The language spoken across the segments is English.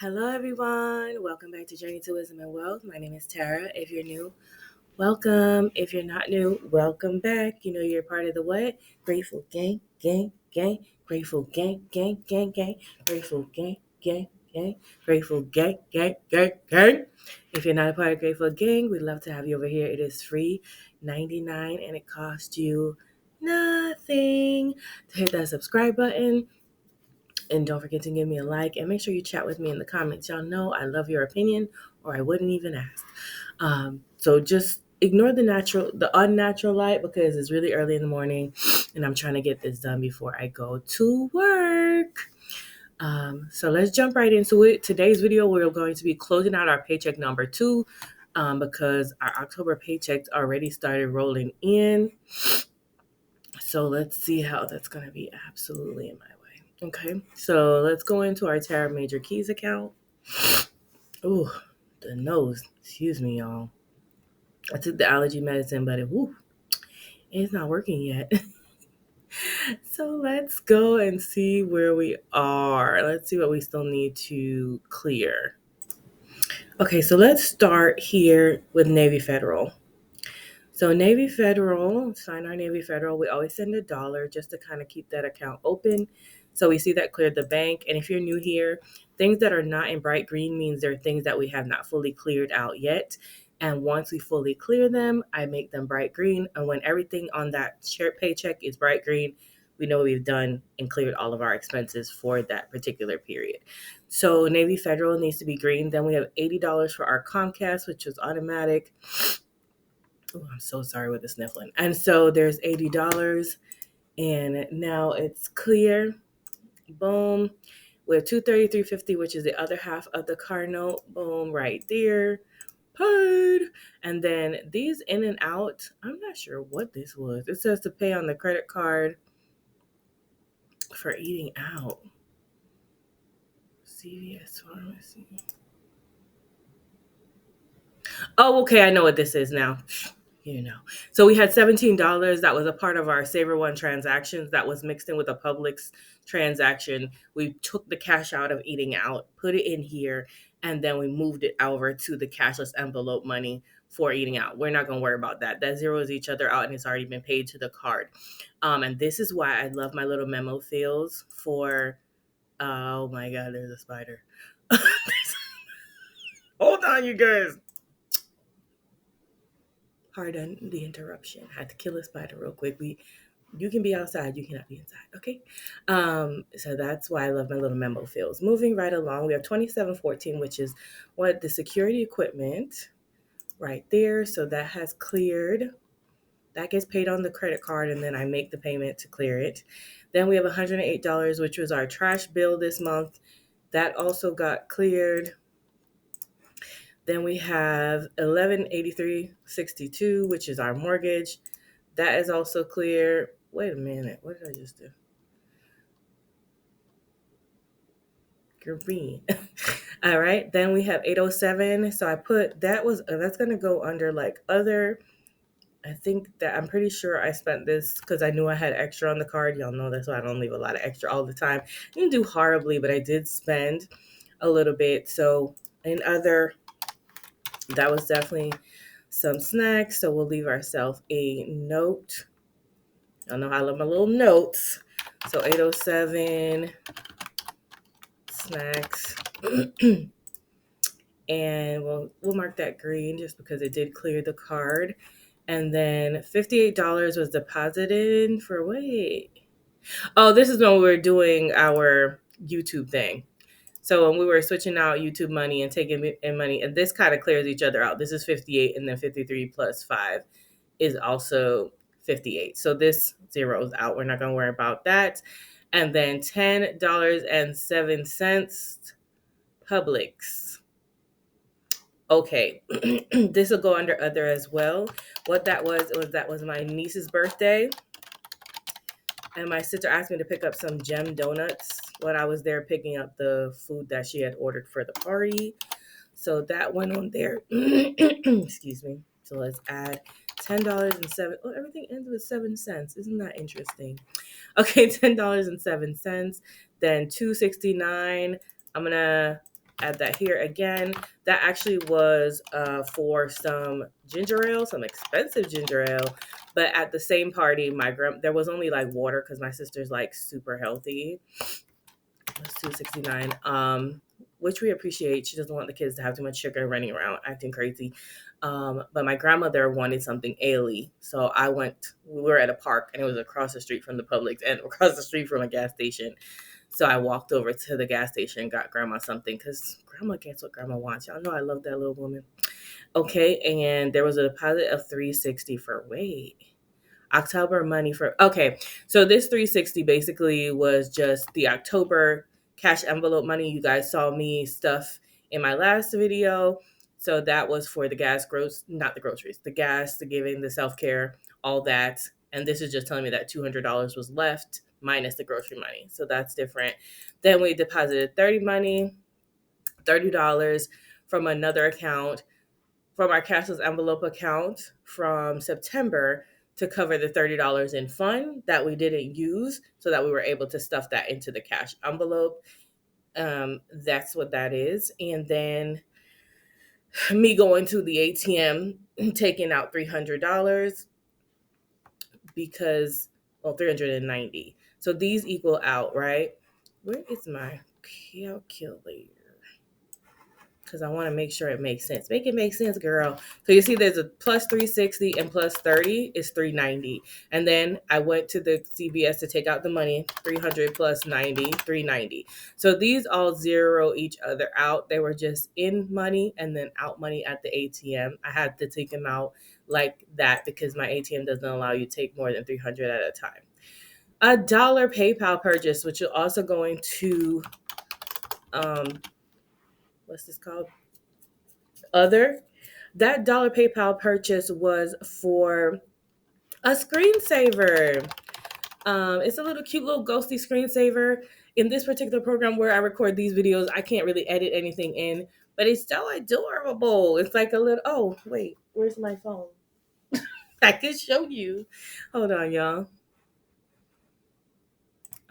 Hello, everyone. Welcome back to Journey to Wisdom and Wealth. My name is Tara. If you're new, welcome. If you're not new, welcome back. You know you're part of the what? Grateful gang, gang, gang. Grateful gang, gang, gang, gang. Grateful gang, gang, gang. Grateful gang, gang, gang, gang. If you're not a part of Grateful Gang, we'd love to have you over here. It is free, $99, and it costs you nothing to hit that subscribe button. And don't forget to give me a like and make sure you chat with me in the comments. Y'all know I love your opinion or I wouldn't even ask. So just ignore the unnatural light because it's really early in the morning and I'm trying to get this done before I go to work. So let's jump right into it. Today's video, we're going to be closing out our paycheck number 2 because our October paychecks already started rolling in. So let's see how that's going to be absolutely in my way. Okay, so let's go into our Tara Major Keys account. Ooh, the nose. Excuse me, y'all. I took the allergy medicine, but it's not working yet. So let's go and see where we are. Let's see what we still need to clear. Okay, so let's start here with Navy Federal. So Navy Federal, sign our Navy Federal. We always send $1 just to kind of keep that account open. So we see that cleared the bank. And if you're new here, things that are not in bright green means they're things that we have not fully cleared out yet. And once we fully clear them, I make them bright green. And when everything on that shared paycheck is bright green, we know we've done and cleared all of our expenses for that particular period. So Navy Federal needs to be green. Then we have $80 for our Comcast, which was automatic. Oh, I'm so sorry with the sniffling. And so there's $80 and now it's clear. Boom. We have $233.50, which is the other half of the car note. Boom, right there. Paid. And then these in and out, I'm not sure what this was. It says to pay on the credit card for eating out. CVS Pharmacy. Oh, okay. I know what this is now. So we had $17 that was a part of our Saver One transactions that was mixed in with a Publix transaction. We took the cash out of eating out, put it in here, and then we moved it over to the cashless envelope money for eating out. We're not going to worry about that. That zeroes each other out and it's already been paid to the card. And this is why I love my little memo fields for, oh my God, there's a spider. Hold on, you guys. Pardon the interruption. I had to kill a spider real quick. You can be outside, you cannot be inside. Okay. So that's why I love my little memo fields. Moving right along, we have 2714, which is what the security equipment right there. So that has cleared. That gets paid on the credit card, and then I make the payment to clear it. Then we have $108, which was our trash bill this month. That also got cleared. Then we have $1183.62, which is our mortgage. That is also clear. Wait a minute. What did I just do? Green. All right. Then we have 807. So I put that's going to go under like other. I think that I'm pretty sure I spent this because I knew I had extra on the card. Y'all know that's why I don't leave a lot of extra all the time. I didn't do horribly, but I did spend a little bit. So in other, that was definitely some snacks. So we'll leave ourselves a note. Y'all know how I love my little notes. So 807 snacks. And we'll mark that green just because it did clear the card. And then $58 was deposited for wait. Oh, this is when we were doing our YouTube thing. So when we were switching out YouTube money and taking in money, and this kind of clears each other out. This is 58, and then 53 plus 5 is also 58. So this zeroes out. We're not going to worry about that. And then $10.07 Publix. Okay, this will go under other as well. What that was my niece's birthday. And my sister asked me to pick up some gem donuts when I was there picking up the food that she had ordered for the party. So that went on there. Excuse me. So let's add $10.07. Oh, everything ends with 7 cents. Isn't that interesting? Okay, $10.07. Then $2.69. I'm gonna add that here again. That actually was for some ginger ale, some expensive ginger ale. But at the same party, there was only like water because my sister's like super healthy. It's $2.69. Which we appreciate. She doesn't want the kids to have too much sugar running around acting crazy. But my grandmother wanted something ale. So we were at a park and it was across the street from the Publix and across the street from a gas station. So I walked over to the gas station and got grandma something because grandma gets what grandma wants. Y'all know I love that little woman. Okay, and there was a deposit of $360 for October money for okay. So this 360 basically was just the October cash envelope money. You guys saw me stuff in my last video. So that was for the not the groceries, the gas, the giving, the self-care, all that. And this is just telling me that $200 was left minus the grocery money. So that's different. Then we deposited $30 from another account, from our cashless envelope account from September to cover the $30 in fund that we didn't use so that we were able to stuff that into the cash envelope. That's what that is. And then me going to the ATM, taking out $300 because, well, 390. So these equal out, right? Where is my calculator? Because I want to make sure it makes sense. Make it make sense, girl. So you see there's a plus 360 and plus 30 is 390. And then I went to the CVS to take out the money, 300 plus 90, 390. So these all zero each other out. They were just in money and then out money at the ATM. I had to take them out like that because my ATM doesn't allow you to take more than 300 at a time. $1 PayPal purchase, which is also going to what's this called? Other. That $1 PayPal purchase was for a screensaver. It's a little cute little ghosty screensaver. In this particular program where I record these videos, I can't really edit anything in, but it's so adorable. It's like a little, oh, wait, where's my phone? I can show you. Hold on, y'all.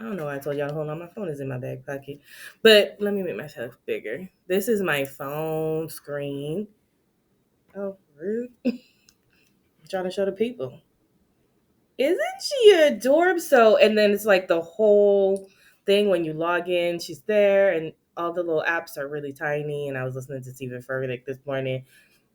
I don't know why I told y'all to hold on. My phone is in my back pocket. But let me make myself bigger. This is my phone screen. Oh, rude. I'm trying to show the people. Isn't she adorable? So, and then it's like the whole thing when you log in, she's there, and all the little apps are really tiny. And I was listening to Stephen Furtick this morning.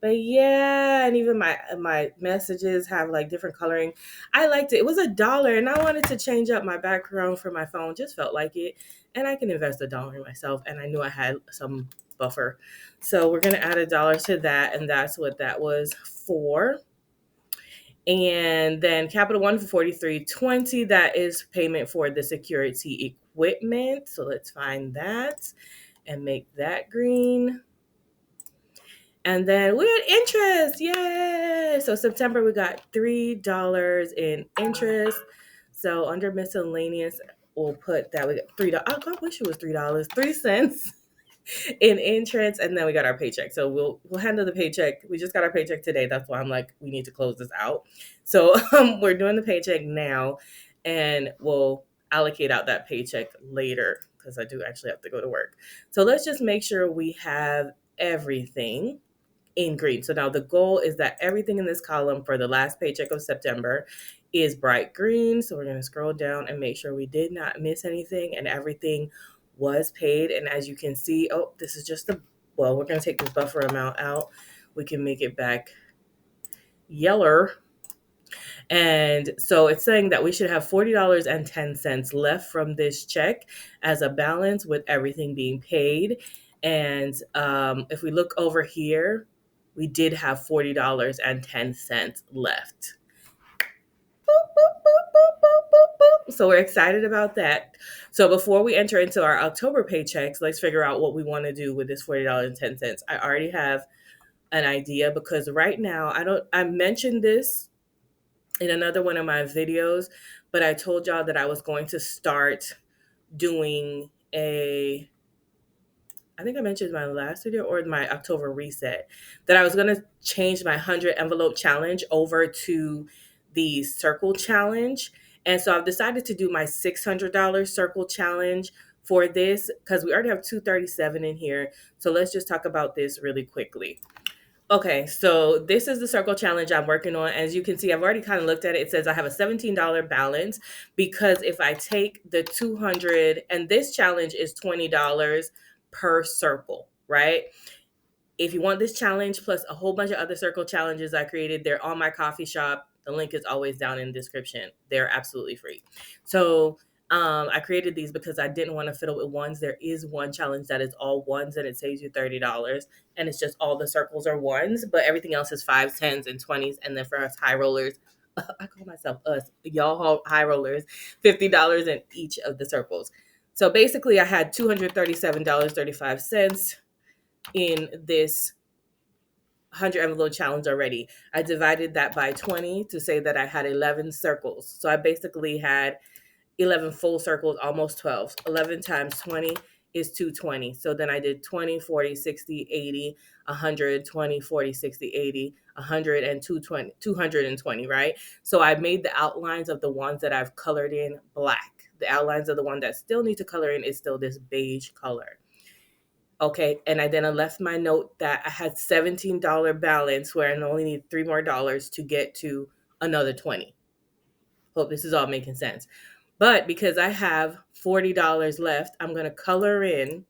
But yeah, and even my messages have like different coloring. I liked it. It was $1, and I wanted to change up my background for my phone. Just felt like it, and I can invest $1 in myself. And I knew I had some buffer, so we're gonna add $1 to that, and that's what that was for. And then Capital One for $43.20. That is payment for the security equipment. So let's find that and make that green. And then we had interest. Yay! So September we got $3 in interest. So under miscellaneous, we'll put that we got $3. Oh, I wish it was $3. 3 cents in interest, and then we got our paycheck. So we'll handle the paycheck. We just got our paycheck today. That's why I'm like, we need to close this out. So we're doing the paycheck now, and we'll allocate out that paycheck later because I do actually have to go to work. So let's just make sure we have everything in green. So now the goal is that everything in this column for the last paycheck of September is bright green. So we're going to scroll down and make sure we did not miss anything and everything was paid. And as you can see, this is just we're going to take this buffer amount out. We can make it back yeller. And so it's saying that we should have $40.10 left from this check as a balance with everything being paid. And if we look over here, we did have $40.10 left. So we're excited about that. So before we enter into our October paychecks, let's figure out what we want to do with this $40.10. I already have an idea because right now I mentioned this in another one of my videos, but I told y'all that I was going to start doing I think I mentioned in my last video or my October reset that I was going to change my 100 envelope challenge over to the circle challenge. And so I've decided to do my $600 circle challenge for this, because we already have 237 in here. So let's just talk about this really quickly. Okay, so this is the circle challenge I'm working on. As you can see, I've already kind of looked at it. It says I have a $17 balance because if I take the 200, and this challenge is $20 per circle, right? If you want this challenge plus a whole bunch of other circle challenges I created, they're on my coffee shop. The link is always down in the description. They're absolutely free. So I created these because I didn't want to fiddle with ones. There is one challenge that is all ones and it saves you $30. And it's just all the circles are ones, but everything else is fives, tens, and 20s. And then for us high rollers, I call myself us, y'all high rollers, $50 in each of the circles. So basically I had $237.35 in this 100 envelope challenge already. I divided that by 20 to say that I had 11 circles. So I basically had 11 full circles, almost 12. 11 times 20 is 220. So then I did 20, 40, 60, 80, 100, 20, 40, 60, 80, 100, and 220, right? So I made the outlines of the ones that I've colored in black. The outlines of the one that still need to color in is still this beige color. Okay, and I left my note that I had $17 balance where I only need $3 more to get to another 20. Hope this is all making sense. But because I have $40 left, I'm going to color in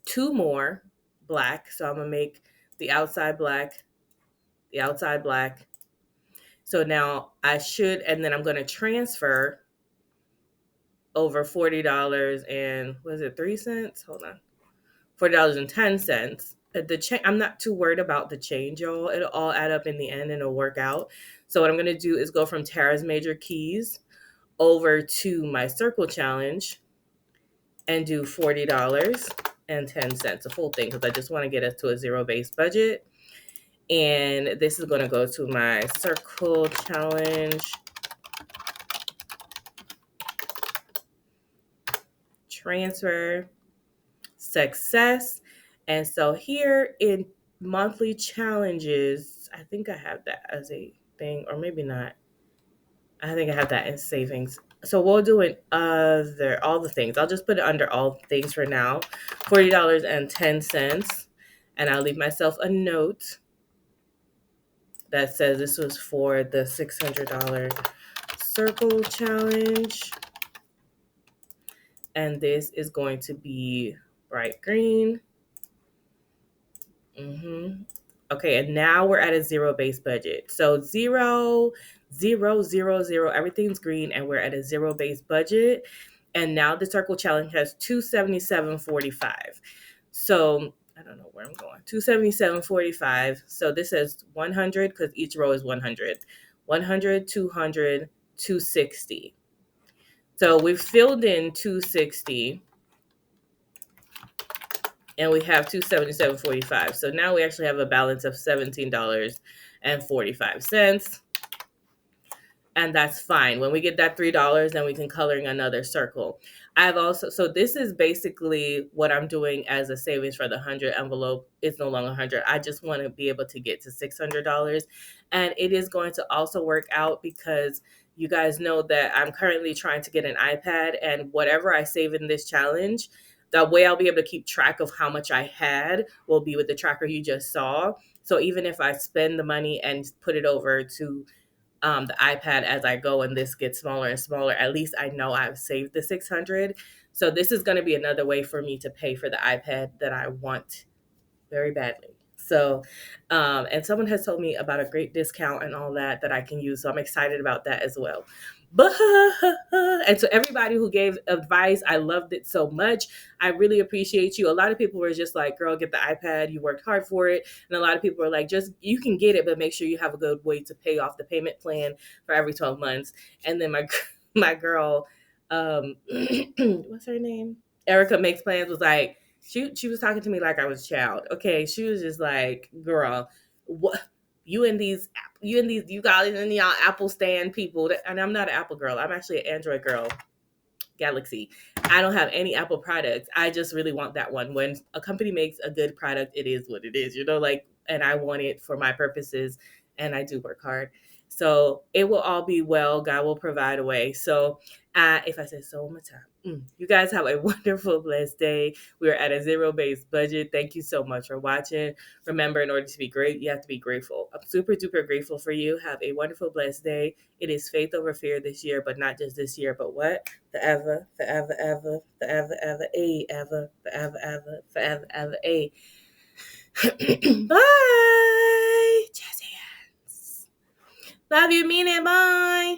2 more black. So I'm going to make the outside black, the outside black. So now I should, and then I'm going to transfer over $40 and was it 3 cents? Hold on. $40.10. I'm not too worried about the change, y'all. It'll all add up in the end and it'll work out. So what I'm going to do is go from Tara's Major Keys over to my circle challenge and do $40.10, a full thing, because I just want to get us to a zero-based budget. And this is going to go to my circle challenge. Transfer. Success. And so here in monthly challenges, I think I have that as a thing, or maybe not. I think I have that in savings. So we'll do it all the things. I'll just put it under all things for now. $40.10. And I'll leave myself a note that says this was for the $600 circle challenge. And this is going to be bright green. Okay, and now we're at a zero-based budget. So 0, 0, 0, 0, everything's green, and we're at a zero-based budget. And now the circle challenge has $277.45. So I don't know where I'm going. $277.45. So this says 100 because each row is 100. 100, 200, 260. So we've filled in 260. And we have $277.45. So now we actually have a balance of $17.45. And that's fine. When we get that $3, then we can color in another circle. So this is basically what I'm doing as a savings for the 100 envelope. It's no longer 100. I just want to be able to get to $600. And it is going to also work out because you guys know that I'm currently trying to get an iPad, and whatever I save in this challenge, the way I'll be able to keep track of how much I had will be with the tracker you just saw. So even if I spend the money and put it over to the iPad as I go and this gets smaller and smaller, at least I know I've saved the 600. So this is going to be another way for me to pay for the iPad that I want very badly. So, and someone has told me about a great discount and all that I can use. So I'm excited about that as well. And so everybody who gave advice, I loved it so much. I really appreciate you. A lot of people were just like, girl, get the iPad. You worked hard for it. And a lot of people were like, just, you can get it, but make sure you have a good way to pay off the payment plan for every 12 months. And then my girl, what's her name? Erica Makes Plans was like, she was talking to me like I was a child. Okay. She was just like, girl, what? You guys and y'all Apple stand people. And I'm not an Apple girl. I'm actually an Android girl. Galaxy. I don't have any Apple products. I just really want that one. When a company makes a good product, it is what it is, and I want it for my purposes, and I do work hard. So it will all be well. God will provide a way. So if I said so one more time, you guys have a wonderful, blessed day. We are at a zero-based budget. Thank you so much for watching. Remember, in order to be great, you have to be grateful. I'm super duper grateful for you. Have a wonderful, blessed day. It is faith over fear this year, but not just this year, but what? Forever, forever, ever, forever, ever, ever, forever, ever, forever, ever, Bye. Jazzy hands. Love you, mean it. Bye.